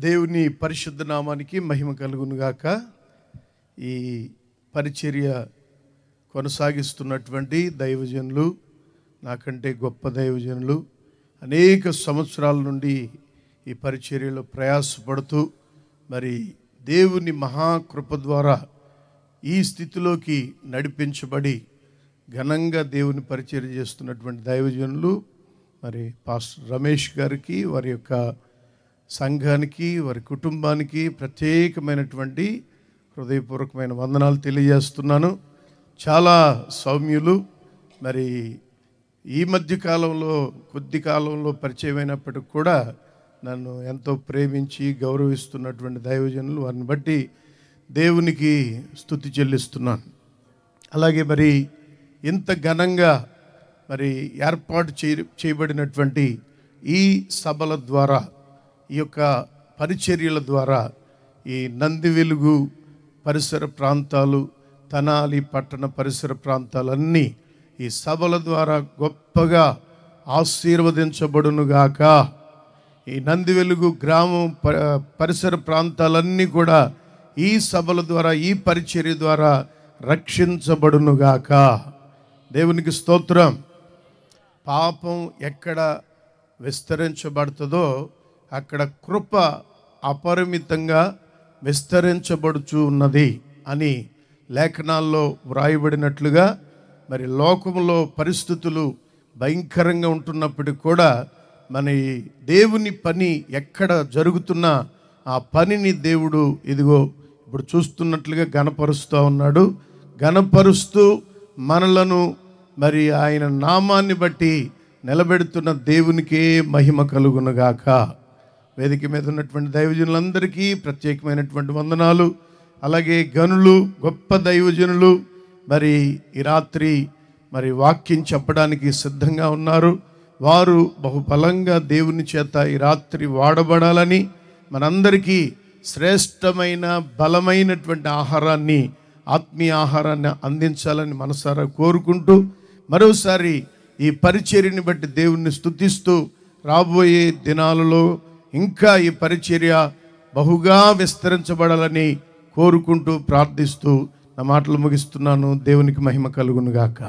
దేవుని పరిశుద్ధ నామానికి మహిమ కలుగునుగాక. ఈ పరిచర్య కొనసాగిస్తున్నటువంటి దైవజనులు, నాకంటే గొప్ప దైవజనులు అనేక సంవత్సరాల నుండి ఈ పరిచర్యలో ప్రయాసపడుతూ మరి దేవుని మహాకృప ద్వారా ఈ స్థితిలోకి నడిపించబడి ఘనంగా దేవుని పరిచర్య చేస్తున్నటువంటి దైవజనులు మరి పాస్టర్ రమేష్ గారికి, వారి యొక్క సంఘానికి, వారి కుటుంబానికి ప్రత్యేకమైనటువంటి హృదయపూర్వకమైన వందనాలు తెలియజేస్తున్నాను. చాలా సౌమ్యులు. మరి ఈ మధ్య కాలంలో కొద్ది కాలంలో పరిచయమైనప్పటికి కూడా నన్ను ఎంతో ప్రేమించి గౌరవిస్తున్నటువంటి దైవజనులు, వారిని బట్టి దేవునికి స్తుతి చెల్లిస్తున్నాను. అలాగే మరి ఇంత ఘనంగా మరి ఏర్పాటు చేయబడినటువంటి ఈ సభల ద్వారా, ఈ యొక్క పరిచర్యల ద్వారా ఈ నంది వెలుగు పరిసర ప్రాంతాలు, తెనాలి పట్టణ పరిసర ప్రాంతాలన్నీ ఈ సభల ద్వారా గొప్పగా ఆశీర్వదించబడునుగాక. ఈ నంది వెలుగు గ్రామం పరిసర ప్రాంతాలన్నీ కూడా ఈ సభల ద్వారా, ఈ పరిచర్య ద్వారా రక్షించబడునుగాక. దేవునికి స్తోత్రం. పాపం ఎక్కడ విస్తరించబడుతుందో అక్కడ కృప అపరిమితంగా విస్తరించబడుచు ఉన్నది అని లేఖనాల్లో వ్రాయబడినట్లుగా, మరి లోకంలో పరిస్థితులు భయంకరంగా ఉంటున్నప్పటికీ కూడా మన దేవుని పని ఎక్కడ జరుగుతున్నా ఆ పనిని దేవుడు ఇదిగో ఇప్పుడు చూస్తున్నట్లుగా ఘనపరుస్తూ ఉన్నాడు. ఘనపరుస్తూ మనలను మరి ఆయన నామాన్ని బట్టి నిలబెడుతున్న దేవునికే మహిమ కలుగునుగాక. వేదిక మీద ఉన్నటువంటి దైవజనులందరికీ ప్రత్యేకమైనటువంటి వందనాలు. అలాగే గనులు, గొప్ప దైవజనులు మరి ఈ రాత్రి మరి వాక్యం చెప్పడానికి సిద్ధంగా ఉన్నారు. వారు బహుబలంగా దేవుని చేత ఈ రాత్రి వాడబడాలని, మనందరికీ శ్రేష్టమైన బలమైనటువంటి ఆహారాన్ని, ఆత్మీయ ఆహారాన్ని అందించాలని మనసారా కోరుకుంటూ, మరోసారి ఈ పరిచర్యని బట్టి దేవుణ్ణి స్తుతిస్తూ, రాబోయే దినాలలో ఇంకా ఈ పరిచర్య బహుగా విస్తరించబడాలని కోరుకుంటూ ప్రార్థిస్తూ నా మాటలు ముగిస్తున్నాను. దేవునికి మహిమ కలుగునుగాక.